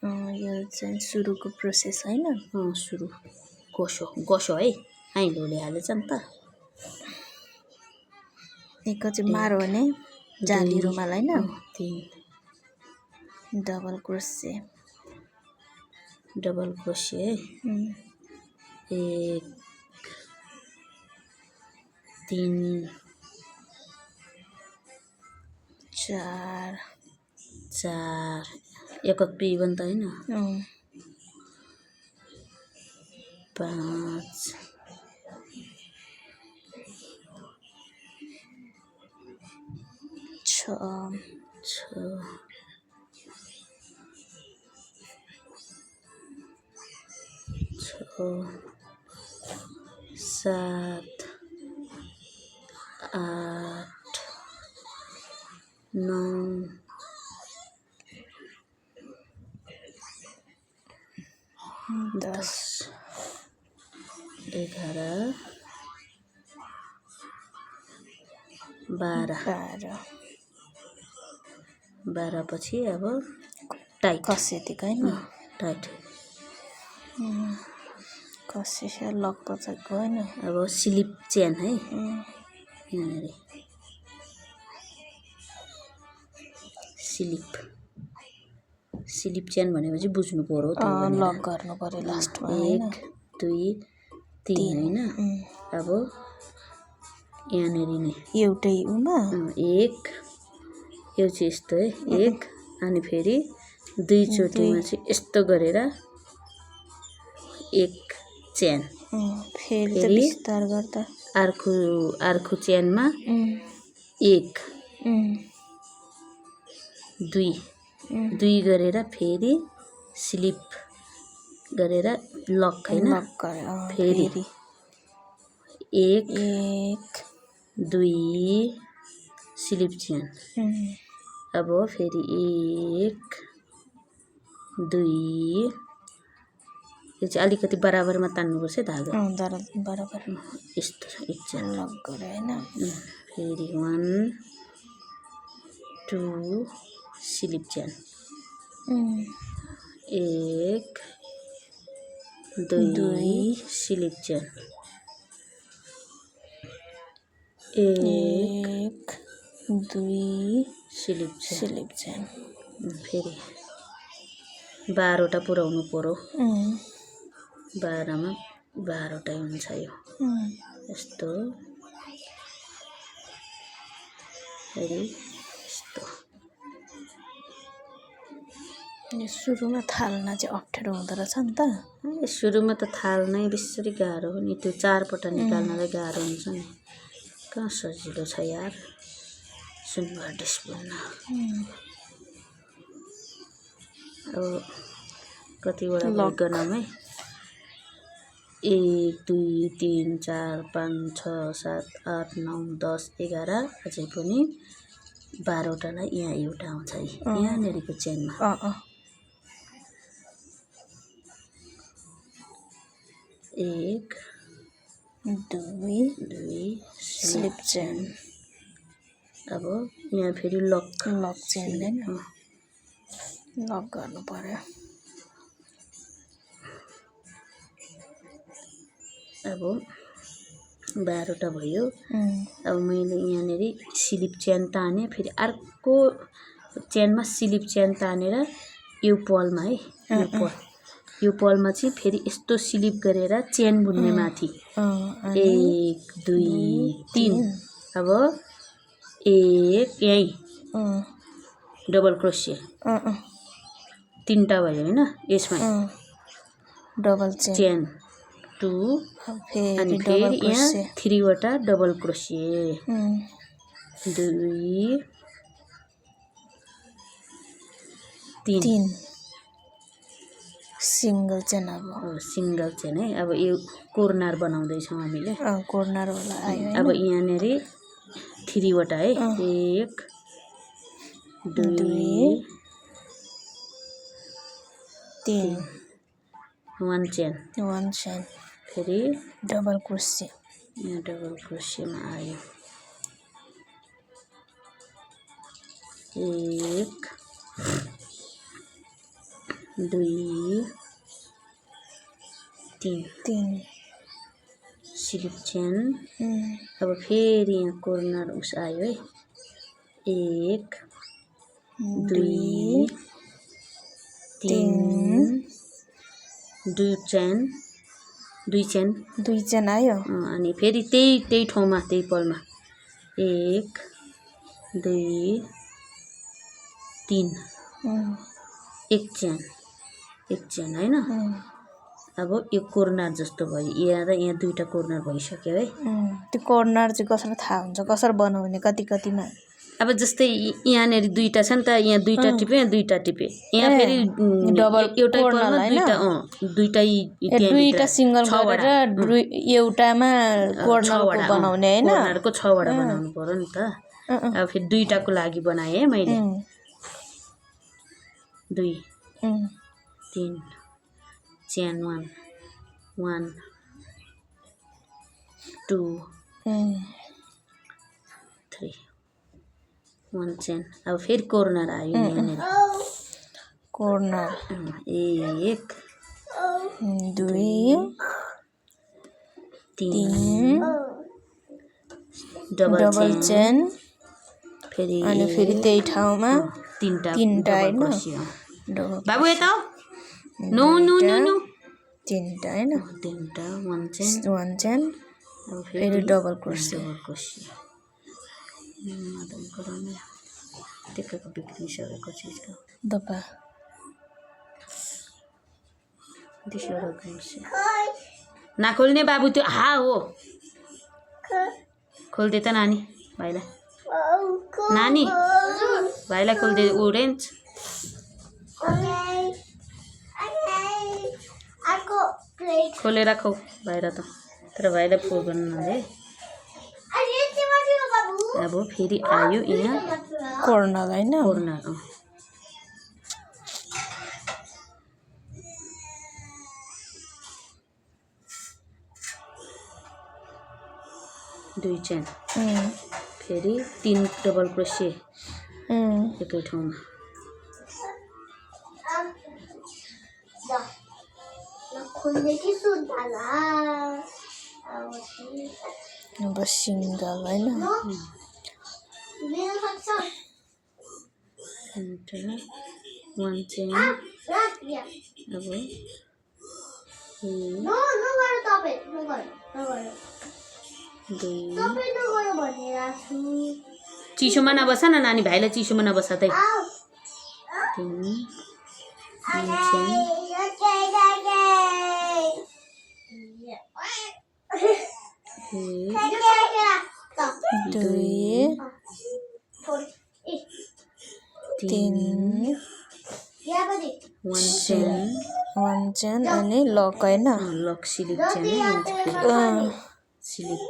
यो चाहिँ सुरुको प्रोसेस हैन। सुरु गसो है आइलोले हालेछ नि त। एक चाहिँ मारो भने जाली रुमाल हैन। 3 डबल क्रोशे है 1 3 4 एक पिबन त हैन 5 6 7 8 9 10 11 12 पछि अब टाइट कसेदिक हैन। टाइट कसेसा लक बजाको हैन। अब स्लिप चेन है यहाँनेरि स्लिप चेन भनेपछि बुझ्नु पर्यो लक गर्नु पर्यो लास्टमा 1 2 3 हैन। अब यहाँनेरि नै एउटै उमा 1 यो चाहिँ यस्तो है 1 अनि फेरि दुई चोटीमा चाहिँ यस्तो गरेर 1 चेन फेरि विस्तार गर्दा अर्को चेनमा 1 2 गरेर फेरि स्लिप गरेर लक हैन। फेरि 1 2 स्लिप चेन अब फेरि 1 2 यो चाहिँ अलिकति बराबरमा तान्नुपर्छ धागा बराबर यस्तो एक चेन लक गरे हैन। फेरि 1 2 sleep chain 1 2 sleep chain 1 2 sleep chain फेरि 12वटा पुऱ्याउनु पर्यो 12मा 12वटा हुन्छ यो यस्तो फेरि यस्तो। सुरुमा थाल्न चाहिँ अप्ठ्यारो हुँदो रहेछ नि त। सुरुमा त थाल्नै बेसरी गाह्रो हो नि, त्यो 4पल्ट निकाल्नलाई गाह्रो हुन्छ नि। कहाँ सजिलो छ यार सुनवार डिस्प्लेन। अब कतिवटा गर्नमा 1 2 3 4 5 6 7 8 9 10 11 अझै पनि 12वटालाई यहाँ एउटा आउँछ है यहाँनेरिको चेनमा 1 2 स्लिप चेन। अब यहाँ फेरि लक चेन हैन लक गर्नु पर्यो। अब 12वटा भयो। अब मैले यहाँनेरि स्लिप चेन ताने फेरि अर्को चेनमा स्लिप चेन तानेर यो पलमा है यो पलमा चाहिँ फेरि यस्तो स्लिप गरेर चेन बुन्ने माथि 1 2 3 अब 1 यही डबल क्रोशे 3टा भयो हैन यसमा डबल चेन 2 अनि फेरि यहाँ 3वटा डबल क्रोशे 2 3 सिंगल चेन। अब सिंगल चेन है। अब यो कोर्नर बनाउँदै छौं हामीले कोर्नर होला आयो। अब यहाँनेरि 3वटा है 1 2 3 1 चेन फेरि डबल क्रोशे यहाँ डबल क्रोशेमा आयो 1 2 3 3 स्लिप चेन अब फेरि यहाँ कर्नर उस आयो है 1 2 3 2 चेन 2 चेन आयो अनि फेरि त्यही ठाउँमा त्यही पलमा 1 2 3 एक चेन हैन अब यो कर्नर जस्तो भयो यहाँ र यहाँ दुईटा कर्नर भइसक्यो है त्यो कर्नर चाहिँ कसरी थाहा हुन्छ कसरी बनाउने कतिमा अब जस्तै यहाँनेरि दुईटा छ नि त यहाँ दुईटा टिपे यहाँ दुईटा टिपे यहाँ फेरि डबल एउटै पलमा दुईटै दुईटा सिंगल गरेर एउटामा कर्नरको बनाउने हैन कर्नरको 6 वटा बनाउनु पर्यो नि त अब फेरि दुईटाको लागि बनाए है मैले 2 3 चेन 1 2 3 1 चेन अब फेरि कर्नर आयो यहाँनिर कर्नर 1 2 3 डबल चेन फेरि अनि फेरि त्यही ठाउँमा तीनटा हैन बाबु यता नो नो नो नो तीनटा हैन तीनटा 1 चेन अब फेरि डबल क्रोसिया मदन गराउने टेक्काको बिग्रिसकेको चिजको दपा दिसवटा क्रोसिया नखोल्ने बाबु त्यो हा हो खोल्दे त नानी भाइलाई खोल्दे ओरेन्ज खोलेर खाऊ भाइरा त तर भाइलाई फोर गर्नु है अब फेरि आयो यहाँ कर्नर हैन कर्नर 2 चेन फेरि 3 डबल क्रोसिया एकै ठाउँमा अब सिंगल हैन 1 चेन अब चिसोमा नबस न नानी भाइलाई चिसोमा नबस त 3 1 चेन अनि लक हैन lock sleep chain sleep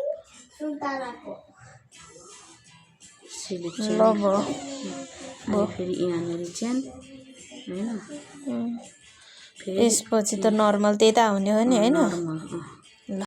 chain फेरि यहाँनिर चेन हैन यसपछि त नर्मल त्यता हुने हो नि हैन नर्मल